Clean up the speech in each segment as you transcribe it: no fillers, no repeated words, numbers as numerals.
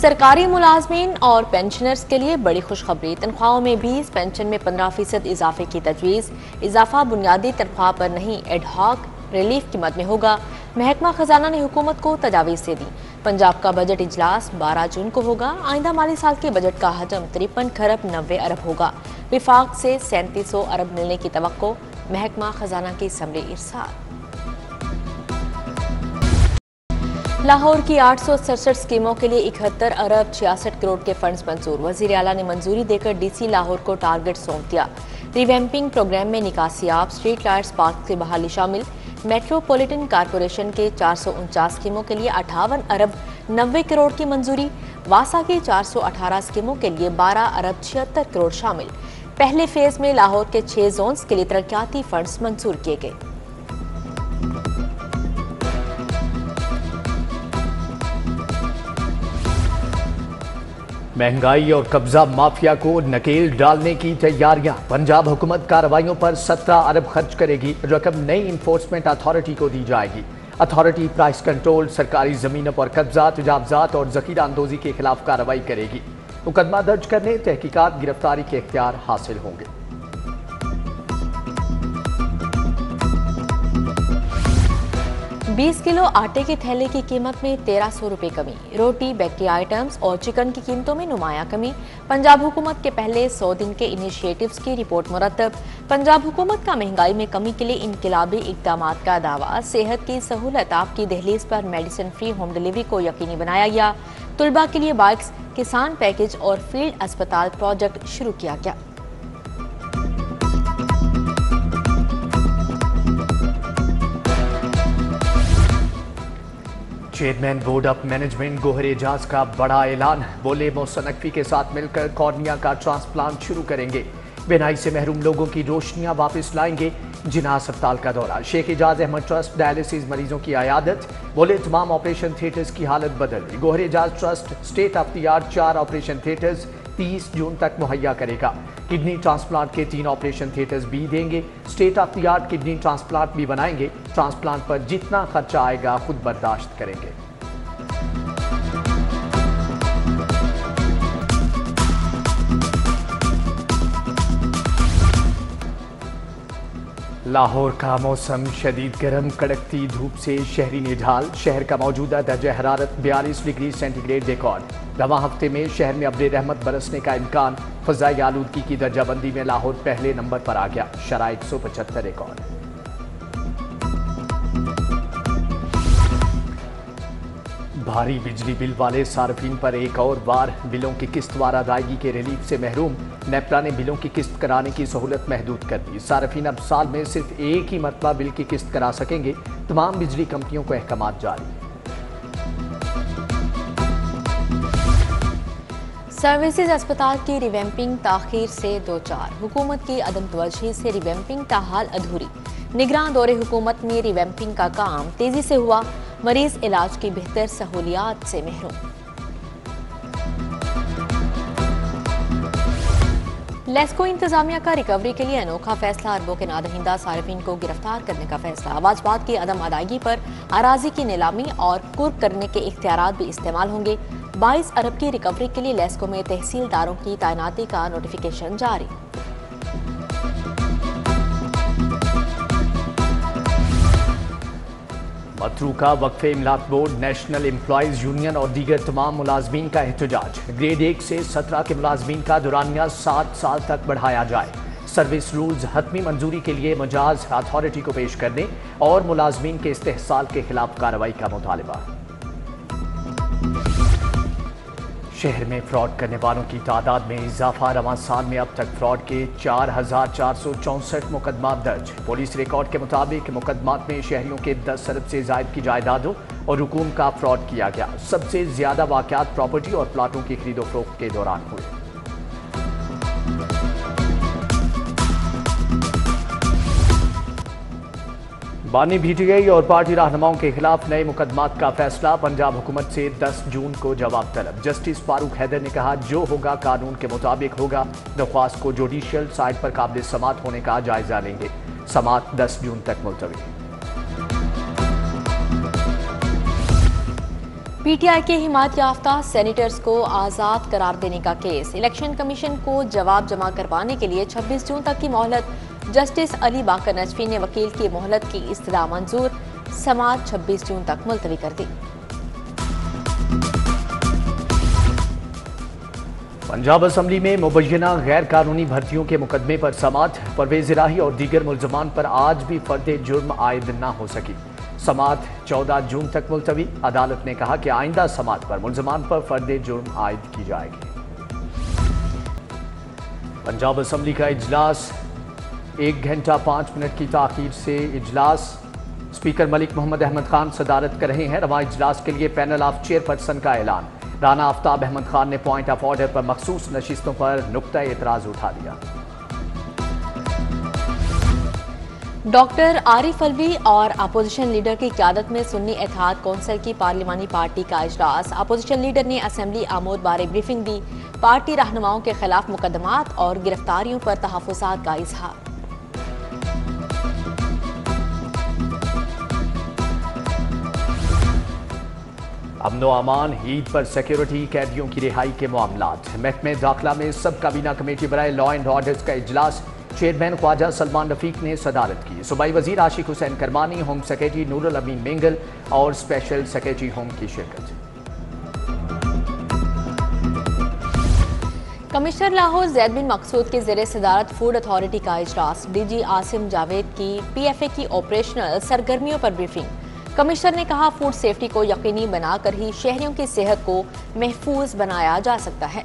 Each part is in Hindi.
सरकारी मुलाजमीन और पेंशनर्स के लिए बड़ी खुशखबरी। तनख्वाहों में 20, पेंशन में 15% इजाफे की तजवीज़। इजाफा बुनियादी तनख्वाह पर नहीं, एडहॉक रिलीफ की मद में होगा। महकमा खजाना ने हुकूमत को तजावीज़ दे दी। पंजाब का बजट इजलास 12 जून को होगा। आइंदा माली साल के बजट का हजम 53 खरब 90 अरब होगा। विफाक से 3700 अरब मिलने की तवक्को। महकमा खजाना की समरी इरसाल। लाहौर की 867 स्कीमों के लिए 71 अरब 66 करोड़ के फंड्स मंजूर। वजीर आला ने मंजूरी देकर डीसी लाहौर को टारगेट सौंप दिया। रिवैम्पिंग प्रोग्राम में निकासियाब, स्ट्रीट लाइट्स, पार्क की बहाली शामिल। मेट्रोपॉलिटन कारपोरेशन के 449 स्कीमों के लिए 58 अरब 90 करोड़ की मंजूरी। वासा की 418 स्कीमों के लिए 12 अरब 76 करोड़ शामिल। पहले फेज में लाहौर के 6 जोन्स के लिए तरक्याती फंड्स मंजूर किए गए। महंगाई और कब्जा माफिया को नकेल डालने की तैयारियां। पंजाब हुकूमत कार्रवाइयों पर 17 अरब खर्च करेगी। रकम नई इन्फोर्समेंट अथॉरिटी को दी जाएगी। अथॉरिटी प्राइस कंट्रोल, सरकारी जमीनों पर कब्जा, तजावजात और जखीरा अंदोजी के खिलाफ कार्रवाई करेगी। मुकदमा दर्ज करने, तहकीकात, गिरफ्तारी के इख्तियार हासिल होंगे। 20 किलो आटे के थैले की कीमत में 1300 रुपए कमी। रोटी, बेकरी आइटम्स और चिकन की कीमतों में नुमाया कमी। पंजाब हुकूमत के पहले 100 दिन के इनिशिएटिव्स की रिपोर्ट मुरतब। पंजाब हुकूमत का महंगाई में कमी के लिए इनकलाबी इक़दामात का दावा। सेहत की सहूलत, आपकी दहलीज पर मेडिसिन फ्री होम डिलीवरी को यकीनी बनाया गया। तुलबा के लिए बाइक्स, किसान पैकेज और फील्ड अस्पताल प्रोजेक्ट शुरू किया गया। Chairman board of management Gohar Ejaz का बड़ा ऐलान। बोले मोसनकफी के साथ मिलकर कॉर्निया का ट्रांसप्लांट शुरू करेंगे। बिनाई से महरूम लोगों की रोशनियां वापस लाएंगे। जिन्ना अस्पताल का दौरा। शेख एजाज अहमद ट्रस्ट डायलिसिस मरीजों की आयादत। बोले तमाम ऑपरेशन थिएटर्स की हालत बदल गई। Gohar Ejaz trust state of the art 4 operation theatres 30 जून तक मुहैया करेगा। किडनी ट्रांसप्लांट के 3 ऑपरेशन थिएटर्स भी देंगे। State of the art kidney transplant भी बनाएंगे। ट्रांसप्लांट पर जितना खर्चा आएगा खुद बर्दाश्त करेंगे। लाहौर का मौसम शदीद गर्म, कड़कती धूप से शहरी निढाल। शहर का मौजूदा दर्जा हरारत 42 डिग्री सेंटीग्रेड रिकॉर्ड। रवां हफ्ते में शहर में अब्र रहमत बरसने का इम्कान। फ़ज़ाई आलूदगी की दर्जाबंदी में लाहौर पहले नंबर पर आ गया। शराय 175 रिकॉर्ड। भारी बिजली बिल वाले सार्फिन पर एक और बार बिलों की किस्तवार अदायगी के रिलीफ से महरूम। नेपरा ने बिलों की किस्त कराने की सहूलत महदूद कर दी। सार्फिन अब साल में सिर्फ एक ही मरतबा बिल की किस्त करा सकेंगे। तमाम बिजली कंपनियों को अहकाम जारी। सर्विसेज अस्पताल की रिवैम्पिंग ताखीर से 2-4। हुकूमत की अदम तवज्जोही से रिवैम्पिंग ताहाल अधूरी। निगरान दौरे हुकूमत में रिवैम्पिंग का काम तेजी से हुआ। मरीज इलाज की बेहतर सहूलियात से महरूम। लेस्को इंतजामिया का रिकवरी के लिए अनोखा फैसला। अरबों के नादहिंदा सार्फिन को गिरफ्तार करने का फैसला। आवाजबाद की अदम अदायगी पर अराजी की नीलामी और कुर्क करने के इख्तियारात भी इस्तेमाल होंगे। 22 अरब की रिकवरी के लिए लेस्को में तहसीलदारों की तैनाती का नोटिफिकेशन जारी। मतरूका वक्फे इमलाक बोर्ड, नेशनल एम्प्लॉयज यूनियन और दीगर तमाम मुलाजमीन का एहतजाज। ग्रेड 1 से 17 के मुलाजमीन का दुरानिया 7 साल तक बढ़ाया जाए। सर्विस रूल्स हतमी मंजूरी के लिए मजाज अथॉरिटी को पेश करने और मुलाजमीन के इस्तेहसाल के खिलाफ कार्रवाई का मुतालबा। शहर में फ्रॉड करने वालों की तादाद में इजाफा। रवां साल में अब तक फ्रॉड के 4464 मुकदमा दर्ज। पुलिस रिकॉर्ड के मुताबिक मुकदमात में शहरियों के 10 अरब से जायद की जायदादों और रुकूम का फ्रॉड किया गया। सबसे ज्यादा वाकयात प्रॉपर्टी और प्लाटों की खरीदो फरोख्त के दौरान हुए। बानी पीटीआई और पार्टी रहनुमाओं के खिलाफ नए मुकदमात का फैसला। पंजाब हुकूमत से 10 जून को जवाब तलब। जस्टिस फारूक हैदर ने कहा, जो होगा कानून के मुताबिक होगा। दरख्वास्त को जुडिशियल साइट पर काबिल समात होने का जायजा लेंगे। समात 10 जून तक मुलतवी। पीटीआई के हिमायत याफ्ता सेनेटर्स को आज़ाद करार देने का केस। इलेक्शन कमीशन को जवाब जमा करवाने के लिए 26 जून तक की मोहलत। जस्टिस अली बाकर नजफी ने वकील की मोहलत की इस्तदा मंजूर। समाअत 26 जून तक मुलतवी कर दी। पंजाब असम्बली में मुबैना गैर कानूनी भर्तियों के मुकदमे पर समाअत। परवेज इलाही और दीगर मुलजमान पर आज भी फर्द जुर्म आयद न हो सकी। समाअत 14 जून तक मुलतवी। अदालत ने कहा कि आइंदा समाअत पर मुलजमान पर फर्द जुर्म आयद की जाएगी। पंजाब असम्बली का इजलास 1 घंटा 5 मिनट की ताखीर से इजलास। स्पीकर मलिक मोहम्मद अहमद खान सदारत कर रहे हैं। रवा इजलास के लिए पैनल ऑफ चेयरपर्सन का ऐलान। राना आफ्ताब अहमद खान ने पॉइंट ऑफ ऑर्डर पर मखसूस नशिस्तों पर नुक्ता एतराज उठा दिया। डॉक्टर आरिफ अलवी और अपोजिशन लीडर की क़यादत में सुन्नी इत्तेहाद कौंसिल की पार्लिमानी पार्टी का इजलास। अपोजिशन लीडर ने असम्बली आमोद बारे ब्रीफिंग दी। पार्टी रहनुमाओं के खिलाफ मुकदमात और गिरफ्तारियों पर तहफ़्फ़ुज़ात का इजहार। अमनो अमान, ईद पर सिक्योरिटी, कैदियों की रिहाई के मामलात। महकमे दाखिला में सब काबीना कमेटी बनाए लॉ एंड ऑर्डर्स का इजलास। चेयरमैन ख्वाजा सलमान रफीक ने सदारत की। सूबाई वजीर आशिक हुसैन करमानी, होम सेक्रेटरी नूरुल अमीन मेंगल और स्पेशल सेक्रेटरी होम की शिरकत। कमिश्नर लाहौर जैद बिन मकसूद के ज़ेरे सदारत फूड अथॉरिटी का इजलास। डीजी आसिम जावेद की पीएफए की ऑपरेशनल सरगर्मियों पर ब्रीफिंग। कमिश्नर ने कहा फूड सेफ्टी को यकीनी बनाकर ही शहरियों की सेहत को महफूज बनाया जा सकता है।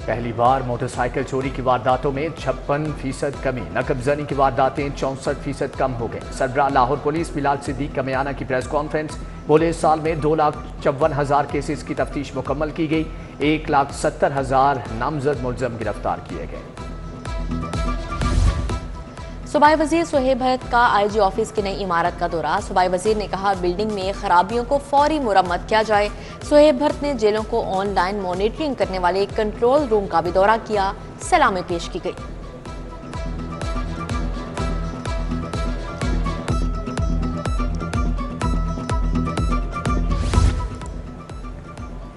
पहली बार मोटरसाइकिल चोरी की वारदातों में 56% कमी। नकबजनी की वारदातें 64% कम हो गई। सरबराह लाहौर पुलिस बिलाल सिद्दीक कमियाना की प्रेस कॉन्फ्रेंस। बोले साल में 2,54,000 केसेस की तफ्तीश मुकम्मल की गई। 1,70,000 नामजद मुलजम गिरफ्तार किए गए। सूबाई वजीर सुहेब भरत का आईजी ऑफिस की नई इमारत का दौरा। सूबाई वजीर ने कहा बिल्डिंग में खराबियों को फौरी मुरम्मत किया जाए। सुहेब भरत ने जेलों को ऑनलाइन मॉनिटरिंग करने वाले कंट्रोल रूम का भी दौरा किया। सलामी पेश की गई।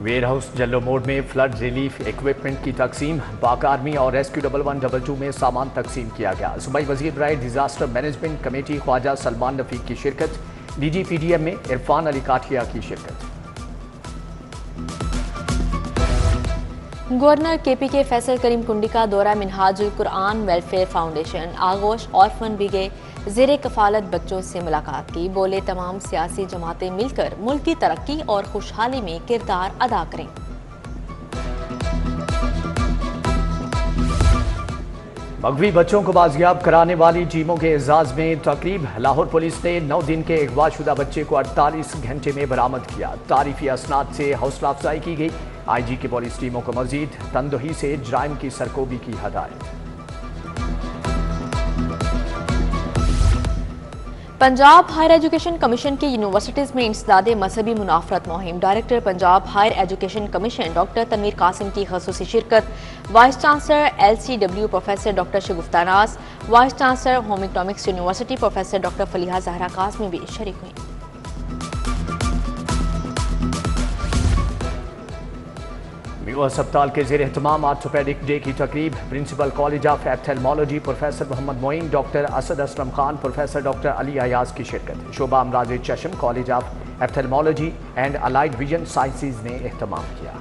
वेयर हाउस जल्लो मोड़ में फ्लड रिलीफ इक्विपमेंट की तकसीम। पाक आर्मी और रेस्क्यू 1112 में सामान तकसीम किया गया। सूबाई वजीर बराए disaster management committee Khawaja Salman Rafique की शिरकत। डीजी पीडीएम में इरफान अली काठिया की शिरकत। गवर्नर केपीके फैसल करीम कुंडी का दौरा मिनहाजुल कुरान वेलफेयर फाउंडेशन। आगोश ऑर्फन भी गए। ज़ेरे कफालत बच्चों से मुलाकात की। बोले तमाम सियासी जमातें मिलकर मुल्क की तरक्की और खुशहाली में किरदार अदा करें। मगवी बच्चों को बाजियाब कराने वाली टीमों के एजाज में तकरीब। लाहौर पुलिस ने 9 दिन के अगवाशुदा बच्चे को 48 घंटे में बरामद किया। तारीफी असनाद से हौसला अफजाई की गई। आईजी की पुलिस टीमों को मजीद तंदही से जराइम की सरकोबी की हदायत। पंजाब हायर एजुकेशन कमीशन की यूनिवर्सिटीज़ में इंसदादे मजहबी मुनाफरत मुहिम। Director Punjab higher education commission doctor Tanveer Qasim की खसूसी शिरकत। Vice chancellor LCW professor doctor Shagufta Naz, vice chancellor home economics university professor doctor Faliha Zahra Kazmi भी शरीक हुई। म्यू अस्पताल के जेर एहतमाम आर्थोपेडिक डे की तकरीब। Principal college of ophthalmology professor Mohammad Moin, doctor Asad Aslam Khan, professor doctor Ali Ayaz की शिरकत। शोबा अमराज चशम college of ophthalmology and allied vision sciences ने एहतमाम किया।